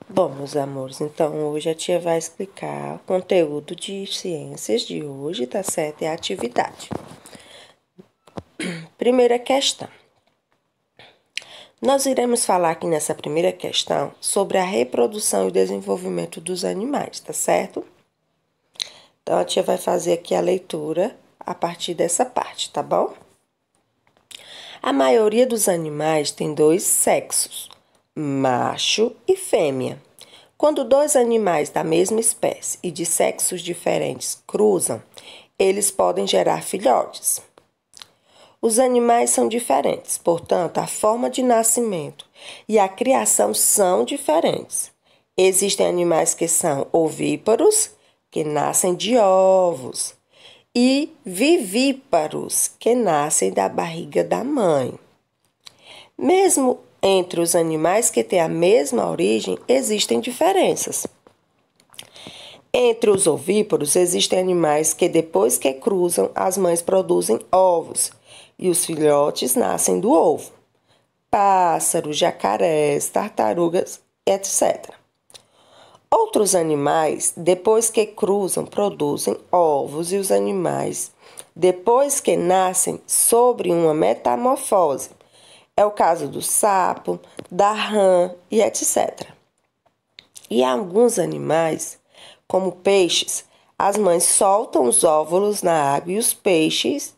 Bom, meus amores, então hoje a tia vai explicar o conteúdo de ciências de hoje, tá certo? É a atividade. Primeira questão. Nós iremos falar aqui nessa primeira questão sobre a reprodução e desenvolvimento dos animais, tá certo? Então a tia vai fazer aqui a leitura a partir dessa parte, tá bom? A maioria dos animais tem dois sexos, macho e fêmea. Quando dois animais da mesma espécie e de sexos diferentes cruzam, eles podem gerar filhotes. Os animais são diferentes, portanto, a forma de nascimento e a criação são diferentes. Existem animais que são ovíparos, que nascem de ovos, e vivíparos, que nascem da barriga da mãe. Mesmo entre os animais que têm a mesma origem, existem diferenças. Entre os ovíparos, existem animais que, depois que cruzam, as mães produzem ovos e os filhotes nascem do ovo. Pássaros, jacarés, tartarugas, etc. Outros animais, depois que cruzam, produzem ovos e os animais, depois que nascem, sobre uma metamorfose. É o caso do sapo, da rã e etc. E alguns animais, como peixes, as mães soltam os óvulos na água e os pais,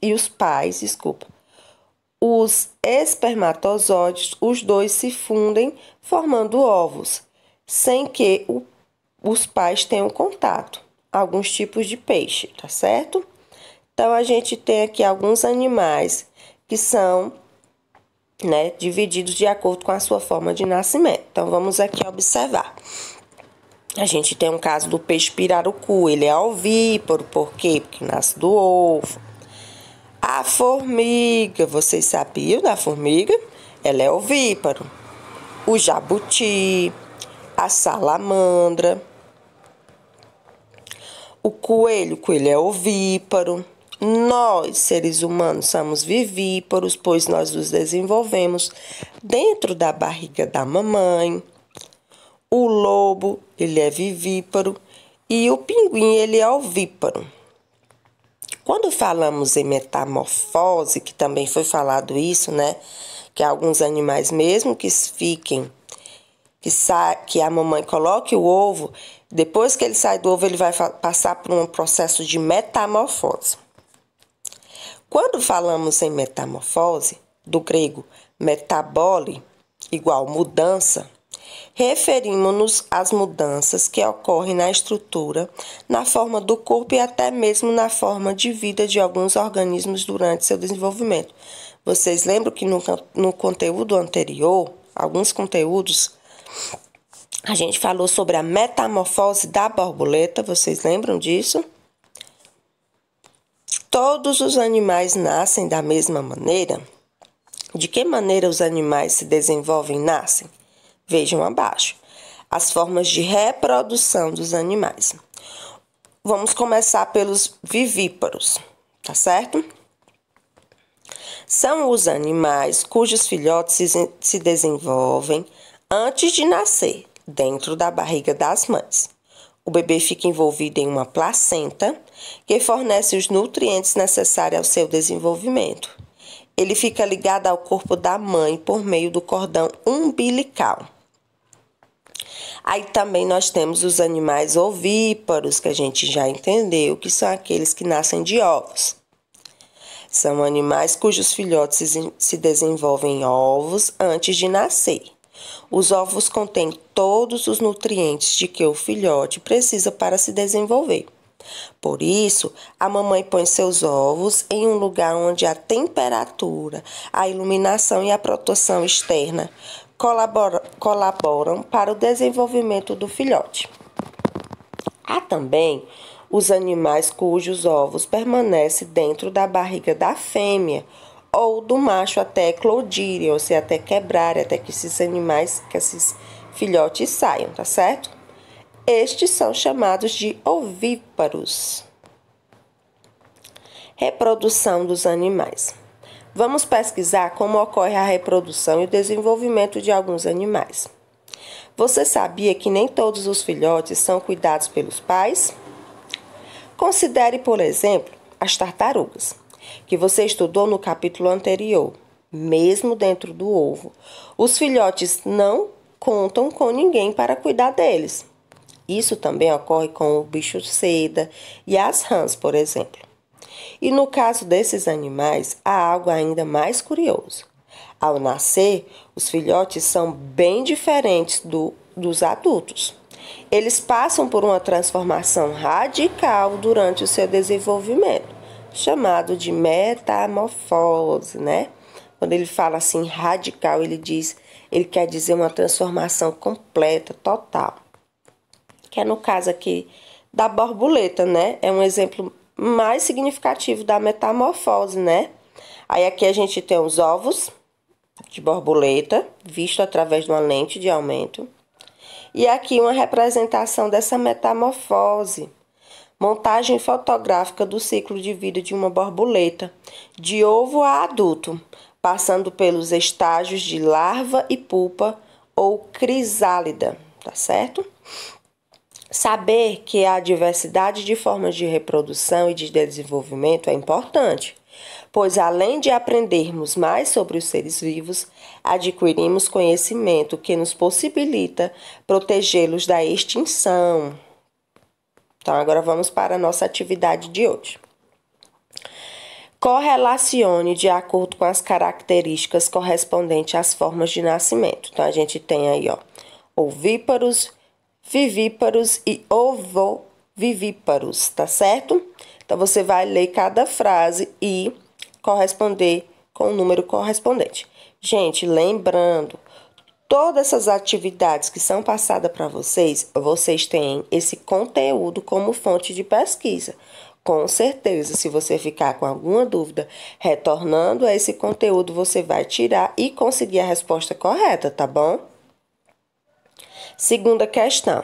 os espermatozoides, os dois se fundem formando ovos, sem que os pais tenham contato. Alguns tipos de peixe, tá certo? Então a gente tem aqui alguns animais que são divididos de acordo com a sua forma de nascimento. Então, vamos aqui observar. A gente tem um caso do peixe pirarucu, ele é ovíparo, por quê? Porque nasce do ovo. A formiga, vocês sabiam da formiga? Ela é ovíparo. O jabuti, a salamandra. O coelho é ovíparo. Nós, seres humanos, somos vivíparos, pois nós nos desenvolvemos dentro da barriga da mamãe. O lobo, ele é vivíparo e o pinguim, ele é ovíparo. Quando falamos em metamorfose, que também foi falado isso, que alguns animais, mesmo que fiquem, que a mamãe coloque o ovo, depois que ele sai do ovo, ele vai passar por um processo de metamorfose. Quando falamos em metamorfose, do grego metabole, igual mudança, referimos-nos às mudanças que ocorrem na estrutura, na forma do corpo e até mesmo na forma de vida de alguns organismos durante seu desenvolvimento. Vocês lembram que no conteúdo anterior, alguns conteúdos, a gente falou sobre a metamorfose da borboleta, vocês lembram disso? Todos os animais nascem da mesma maneira? De que maneira os animais se desenvolvem e nascem? Vejam abaixo. As formas de reprodução dos animais. Vamos começar pelos vivíparos, tá certo? São os animais cujos filhotes se desenvolvem antes de nascer, dentro da barriga das mães. O bebê fica envolvido em uma placenta que fornece os nutrientes necessários ao seu desenvolvimento. Ele fica ligado ao corpo da mãe por meio do cordão umbilical. Aí também nós temos os animais ovíparos, que a gente já entendeu, que são aqueles que nascem de ovos. São animais cujos filhotes se desenvolvem em ovos antes de nascer. Os ovos contêm todos os nutrientes de que o filhote precisa para se desenvolver. Por isso, a mamãe põe seus ovos em um lugar onde a temperatura, a iluminação e a proteção externa colaboram para o desenvolvimento do filhote. Há também os animais cujos ovos permanecem dentro da barriga da fêmea ou do macho até eclodirem, ou seja, até quebrarem, até que esses filhotes saiam, tá certo? Estes são chamados de ovíparos. Reprodução dos animais. Vamos pesquisar como ocorre a reprodução e o desenvolvimento de alguns animais. Você sabia que nem todos os filhotes são cuidados pelos pais? Considere, por exemplo, as tartarugas, que você estudou no capítulo anterior. Mesmo dentro do ovo, os filhotes não contam com ninguém para cuidar deles. Isso também ocorre com o bicho-seda e as rãs, por exemplo. E no caso desses animais, há algo ainda mais curioso. Ao nascer, os filhotes são bem diferentes dos adultos. Eles passam por uma transformação radical durante o seu desenvolvimento, chamado de metamorfose, né? Quando ele fala assim radical, ele quer dizer uma transformação completa, total. Que é no caso aqui da borboleta, né? É um exemplo mais significativo da metamorfose, né? Aí aqui a gente tem os ovos de borboleta, visto através de uma lente de aumento. E aqui uma representação dessa metamorfose. Montagem fotográfica do ciclo de vida de uma borboleta, de ovo a adulto, passando pelos estágios de larva e pupa ou crisálida, tá certo? Saber que há diversidade de formas de reprodução e de desenvolvimento é importante, pois além de aprendermos mais sobre os seres vivos, adquirimos conhecimento que nos possibilita protegê-los da extinção. Então, agora vamos para a nossa atividade de hoje. Correlacione de acordo com as características correspondentes às formas de nascimento. Então, a gente tem aí, ovíparos, vivíparos e ovovivíparos, tá certo? Então, você vai ler cada frase e corresponder com o número correspondente. Gente, lembrando, todas essas atividades que são passadas para vocês, vocês têm esse conteúdo como fonte de pesquisa. Com certeza, se você ficar com alguma dúvida, retornando a esse conteúdo, você vai tirar e conseguir a resposta correta, tá bom? Segunda questão.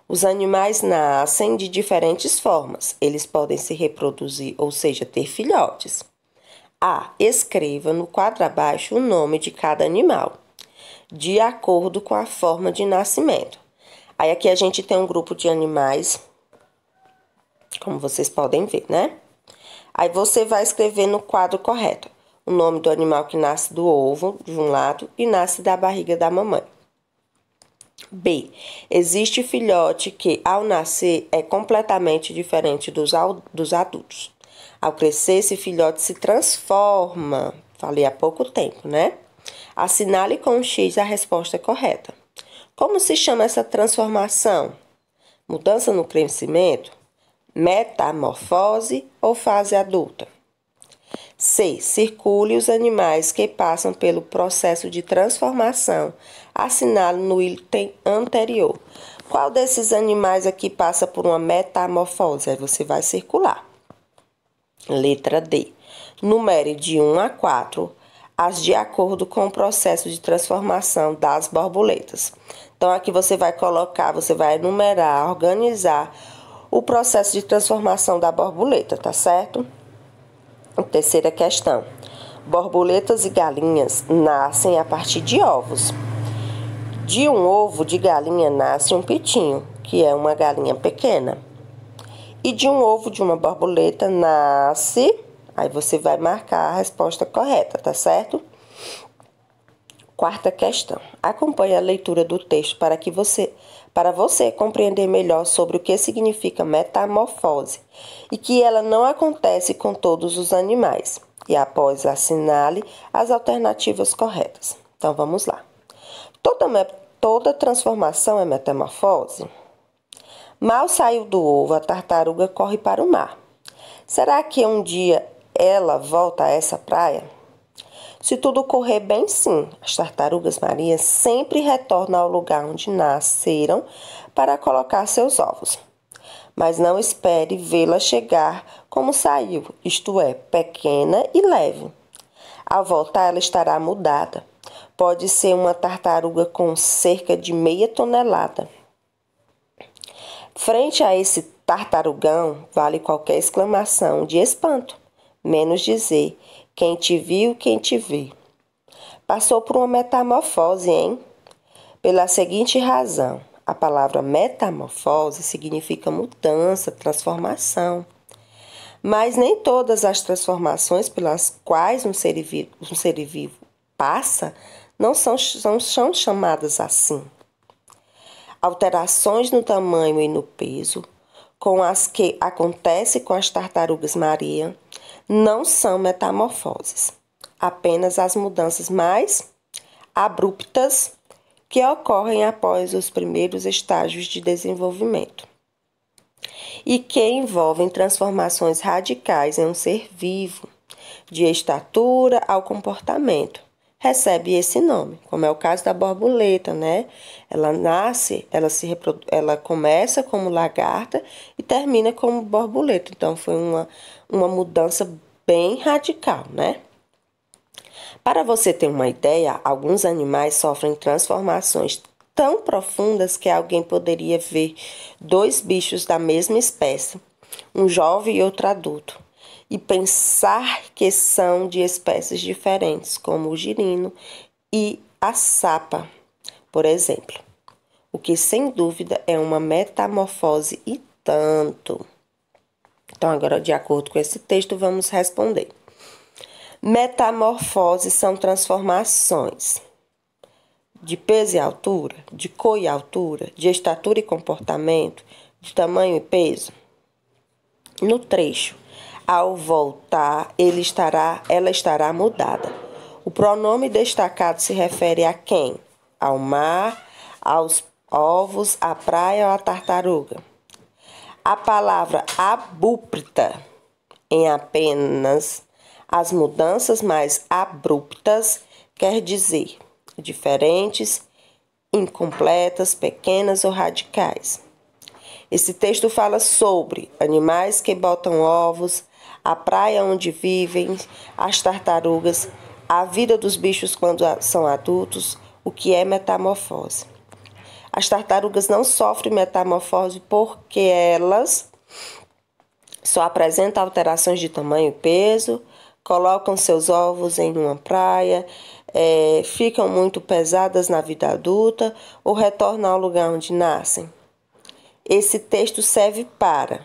Os animais nascem de diferentes formas. Eles podem se reproduzir, ou seja, ter filhotes. A. Escreva no quadro abaixo o nome de cada animal, de acordo com a forma de nascimento. Aí aqui a gente tem um grupo de animais, como vocês podem ver, né? Aí você vai escrever no quadro correto o nome do animal que nasce do ovo, de um lado, e nasce da barriga da mamãe. B. Existe filhote que, ao nascer, é completamente diferente dos adultos. Ao crescer, esse filhote se transforma. Falei há pouco tempo, né? Assinale com um X a resposta correta. Como se chama essa transformação? Mudança no crescimento? Metamorfose ou fase adulta? C. Circule os animais que passam pelo processo de transformação. Assinale no item anterior. Qual desses animais aqui passa por uma metamorfose? Aí você vai circular. Letra D. Numere de 1 a 4 as de acordo com o processo de transformação das borboletas. Então, aqui você vai colocar, você vai enumerar, organizar o processo de transformação da borboleta, tá certo? Terceira questão. Borboletas e galinhas nascem a partir de ovos. De um ovo de galinha nasce um pitinho, que é uma galinha pequena. E de um ovo de uma borboleta nasce... Aí você vai marcar a resposta correta, tá certo? Quarta questão. Acompanhe a leitura do texto para você compreender melhor sobre o que significa metamorfose e que ela não acontece com todos os animais. E após assinale as alternativas corretas. Então, vamos lá. Toda transformação é metamorfose? Mal saiu do ovo, a tartaruga corre para o mar. Será que um dia ela volta a essa praia? Se tudo correr bem, sim, as tartarugas marinhas sempre retornam ao lugar onde nasceram para colocar seus ovos. Mas não espere vê-la chegar como saiu, isto é, pequena e leve. Ao voltar, ela estará mudada. Pode ser uma tartaruga com cerca de meia tonelada. Frente a esse tartarugão, vale qualquer exclamação de espanto, menos dizer: quem te viu, quem te vê. Passou por uma metamorfose, hein? Pela seguinte razão, a palavra metamorfose significa mudança, transformação. Mas nem todas as transformações pelas quais um ser vivo passa não são chamadas assim. Alterações no tamanho e no peso, com as que acontece com as tartarugas marinhas, não são metamorfoses, apenas as mudanças mais abruptas que ocorrem após os primeiros estágios de desenvolvimento e que envolvem transformações radicais em um ser vivo, de estatura ao comportamento. Recebe esse nome, como é o caso da borboleta, né? Ela nasce, ela começa como lagarta e termina como borboleta. Então, foi uma mudança bem radical, né? Para você ter uma ideia, alguns animais sofrem transformações tão profundas que alguém poderia ver dois bichos da mesma espécie, um jovem e outro adulto, e pensar que são de espécies diferentes, como o girino e a sapa, por exemplo. O que, sem dúvida, é uma metamorfose e tanto. Então, agora, de acordo com esse texto, vamos responder. Metamorfoses são transformações de peso e altura, de cor e altura, de estatura e comportamento, de tamanho e peso. No trecho, ao voltar, ela estará mudada. O pronome destacado se refere a quem? Ao mar, aos ovos, à praia ou à tartaruga. A palavra abrupta, em apenas as mudanças mais abruptas, quer dizer diferentes, incompletas, pequenas ou radicais. Esse texto fala sobre animais que botam ovos, a praia onde vivem, as tartarugas, a vida dos bichos quando são adultos, o que é metamorfose. As tartarugas não sofrem metamorfose porque elas só apresentam alterações de tamanho e peso, colocam seus ovos em uma praia, ficam muito pesadas na vida adulta ou retornam ao lugar onde nascem. Esse texto serve para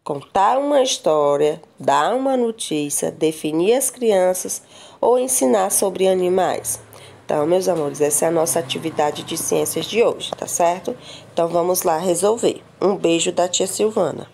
contar uma história, dar uma notícia, definir as crianças ou ensinar sobre animais. Então, meus amores, essa é a nossa atividade de ciências de hoje, tá certo? Então, vamos lá resolver. Um beijo da tia Silvana.